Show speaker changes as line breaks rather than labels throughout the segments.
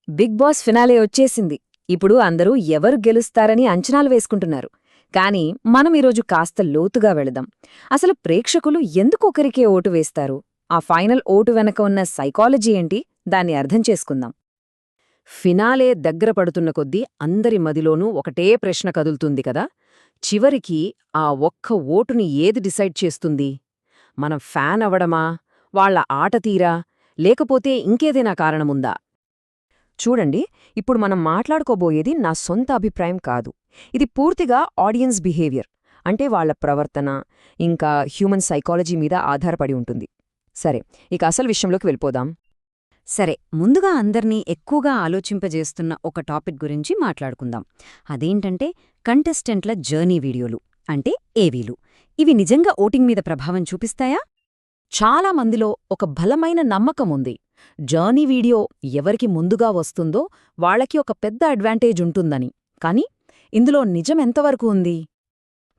Big boss finale వచ్చేసింది. ఇప్పుడు అందరూ ఎవరు గెలుస్తారని అంచనాలు వేసుకుంటున్నారు. కానీ మనం ఈరోజు కాస్త లోతుగా వెళదాం. అసలు ప్రేక్షకులు ఎందుకు ఒకరికే ఓటు వేస్తారు? ఆ ఫైనల్ ఓటు వెనక ఉన్న సైకాలజీ ఏంటి? దాన్ని అర్థం చేసుకుందాం. ఫినాలే దగ్గర పడుతున్న కొద్దీ అందరి మదిలోనూ ఒకటే ప్రశ్న కదులుతుంది కదా, చివరికి ఆ ఒక్క ఓటుని ఏది డిసైడ్ చేస్తుంది? మనం ఫ్యాన్ అవడమా, వాళ్ళ ఆట తీరా, లేకపోతే ఇంకేదైనా కారణముందా? చూడండి, ఇప్పుడు మనం మాట్లాడుకోబోయేది నా సొంత అభిప్రాయం కాదు. ఇది పూర్తిగా ఆడియన్స్ బిహేవియర్, అంటే వాళ్ల ప్రవర్తన, ఇంకా హ్యూమన్ సైకాలజీ మీద ఆధారపడి ఉంటుంది. సరే, ఇక అసలు విషయంలోకి వెళ్ళిపోదాం.
సరే, ముందుగా అందర్నీ ఎక్కువగా ఆలోచింపజేస్తున్న ఒక టాపిక్ గురించి మాట్లాడుకుందాం. అదేంటంటే కంటెస్టెంట్ల జర్నీ వీడియోలు, అంటే ఏవీలు. ఇవి నిజంగా ఓటింగ్ మీద ప్రభావం చూపిస్తాయా?
చాలా మందిలో ఒక బలమైన నమ్మకముంది. జర్నీ వీడియో ఎవరికి ముందుగా వస్తుందో వాళ్లకి ఒక పెద్ద అడ్వాంటేజ్ ఉంటుందని. కాని ఇందులో నిజమెంతవరకు ఉంది?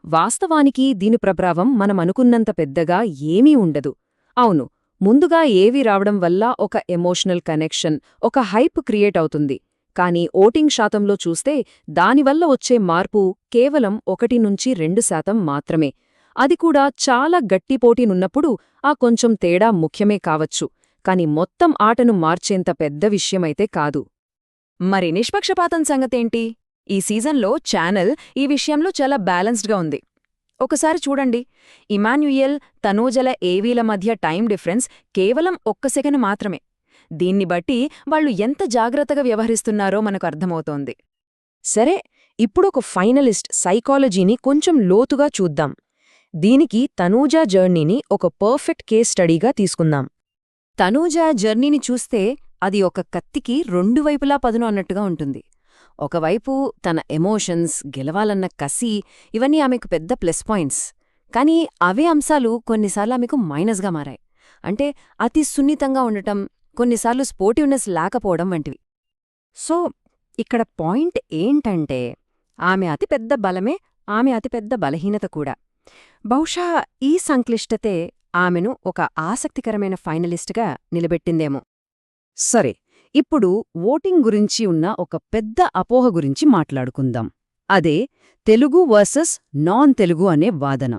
వాస్తవానికి దీని ప్రభావం మనమనుకున్నంత పెద్దగా ఏమీ ఉండదు. అవును, ముందుగా ఏవీ రావడం వల్ల ఒక ఎమోషనల్ కనెక్షన్, ఒక హైప్ క్రియేట్ అవుతుంది. కానీ ఓటింగ్ శాతంలో చూస్తే దానివల్ల వచ్చే మార్పు కేవలం 1-2% మాత్రమే. అది కూడా చాలా గట్టి పోటీనున్నప్పుడు ఆ కొంచెం తేడా ముఖ్యమే కావచ్చు, కాని మొత్తం ఆటను మార్చేంత పెద్ద విషయమైతే కాదు. మరి నిష్పక్షపాతం సంగతేంటి? ఈ సీజన్లో ఛానల్ ఈ విషయంలో చాలా బ్యాలెన్స్డ్గా ఉంది. ఒకసారి చూడండి, ఇమాన్యుయల్, తనూజల ఏవీల మధ్య టైం డిఫరెన్స్ కేవలం 1 సెకను మాత్రమే. దీన్ని బట్టి వాళ్లు ఎంత జాగ్రత్తగా వ్యవహరిస్తున్నారో మనకు అర్థమవుతోంది. సరే, ఇప్పుడొక ఫైనలిస్ట్ సైకాలజీని కొంచెం లోతుగా చూద్దాం. దీనికి తనూజా జర్నీని ఒక పర్ఫెక్ట్ కేస్ స్టడీగా తీసుకుందాం.
తనూజా జర్నీని చూస్తే అది ఒక కత్తికి 2 వైపులా పదును అన్నట్టుగా ఉంటుంది. ఒకవైపు తన ఎమోషన్స్, గెలవాలన్న కసి, ఇవన్నీ ఆమెకు పెద్ద ప్లస్ పాయింట్స్. కానీ అవే అంశాలు కొన్నిసార్లు ఆమెకు మైనస్గా మారాయి. అంటే అతి సున్నితంగా ఉండటం, కొన్నిసార్లు స్పోర్టివ్నెస్ లేకపోవడం వంటివి. సో ఇక్కడ పాయింట్ ఏంటంటే, ఆమె అతిపెద్ద బలమే, ఆమె అతిపెద్ద బలహీనత కూడా. బహుశా ఈ సంక్లిష్టతే ఆమెను ఒక ఆసక్తికరమైన ఫైనలిస్ట్గా నిలబెట్టిందేమో.
సరే, ఇప్పుడు ఓటింగ్ గురించి ఉన్న ఒక పెద్ద అపోహ గురించి మాట్లాడుకుందాం. అదే తెలుగు వర్సెస్ నాన్ తెలుగు అనే వాదన.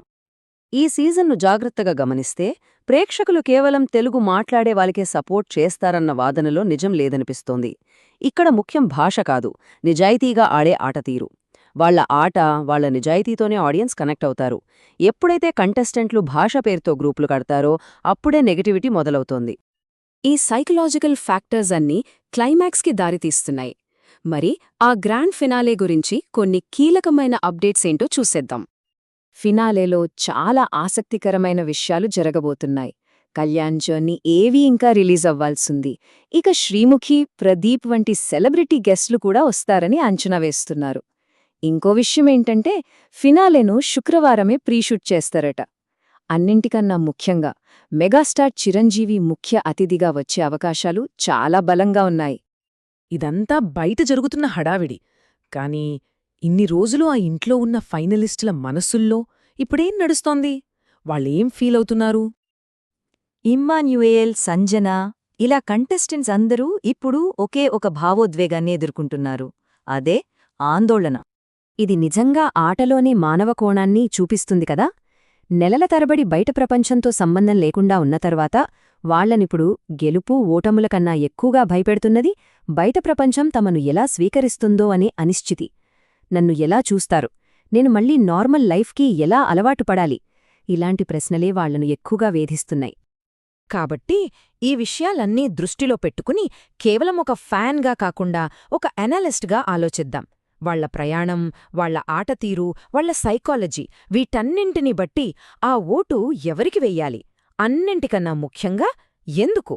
ఈ సీజన్ను జాగ్రత్తగా గమనిస్తే ప్రేక్షకులు కేవలం తెలుగు మాట్లాడే వాళ్ళకే సపోర్ట్ చేస్తారన్న వాదనలో నిజం లేదనిపిస్తోంది. ఇక్కడ ముఖ్యం భాష కాదు, నిజాయితీగా ఆడే ఆటతీరు. వాళ్ల ఆట, వాళ్ల నిజాయితీతోనే ఆడియన్స్ కనెక్ట్ అవుతారు. ఎప్పుడైతే కంటెస్టెంట్లు భాష పేరుతో గ్రూపులు కడతారో అప్పుడే నెగటివిటీ మొదలవుతోంది. ఈ సైకలాజికల్ ఫ్యాక్టర్స్ అన్నీ క్లైమాక్స్కి దారితీస్తున్నాయి. మరి ఆ గ్రాండ్ ఫినాలే గురించి కొన్ని కీలకమైన అప్డేట్స్ ఏంటో చూసేద్దాం. ఫినాలేలో చాలా ఆసక్తికరమైన విషయాలు జరగబోతున్నాయి. కళ్యాణ్ జర్నీ ఏవీ ఇంకా రిలీజ్ అవ్వాల్సింది. ఇక శ్రీముఖి, ప్రదీప్ వంటి సెలబ్రిటీ గెస్ట్లు కూడా వస్తారని అంచనా వేస్తున్నారు. ఇంకో విషయమేంటంటే ఫినాలేను శుక్రవారమే ప్రీషూట్ చేస్తారట. అన్నింటికన్నా ముఖ్యంగా మెగాస్టార్ చిరంజీవి ముఖ్య అతిథిగా వచ్చే అవకాశాలు చాలా బలంగా ఉన్నాయి.
ఇదంతా బయట జరుగుతున్న హడావిడి. కాని ఇన్ని రోజులు ఆ ఇంట్లో ఉన్న ఫైనలిస్టుల మనసుల్లో ఇప్పుడేం నడుస్తోంది? వాళ్ళేం ఫీలవుతున్నారు?
ఇమ్మాన్యుయేల్, సంజన, ఇలా కంటెస్టెంట్స్ అందరూ ఇప్పుడు ఒకే ఒక భావోద్వేగాన్ని ఎదుర్కొంటున్నారు. అదే ఆందోళన. ఇది నిజంగా ఆటలోని మానవ కోణాన్ని చూపిస్తుంది కదా. నెలల తరబడి బయట ప్రపంచంతో సంబంధం లేకుండా ఉన్న తర్వాత వాళ్లనిప్పుడు గెలుపు, ఓటముల కన్నా ఎక్కువగా భయపెడుతున్నది బయట ప్రపంచం తమను ఎలా స్వీకరిస్తుందో అనే అనిశ్చితి. నన్ను ఎలా చూస్తారు, నేను మళ్లీ నార్మల్ లైఫ్కి ఎలా అలవాటు పడాలి, ఇలాంటి ప్రశ్నలే వాళ్లను ఎక్కువగా వేధిస్తున్నాయి.
కాబట్టి ఈ విషయాలన్నీ దృష్టిలో పెట్టుకుని కేవలం ఒక ఫ్యాన్గా కాకుండా ఒక ఎనాలిస్ట్గా ఆలోచిద్దాం. వాళ్ల ప్రయాణం, వాళ్ల ఆటతీరు, వాళ్ల సైకాలజీ, వీటన్నింటినీ బట్టి ఆ ఓటు ఎవరికి వెయ్యాలి, అన్నింటికన్నా ముఖ్యంగా ఎందుకు?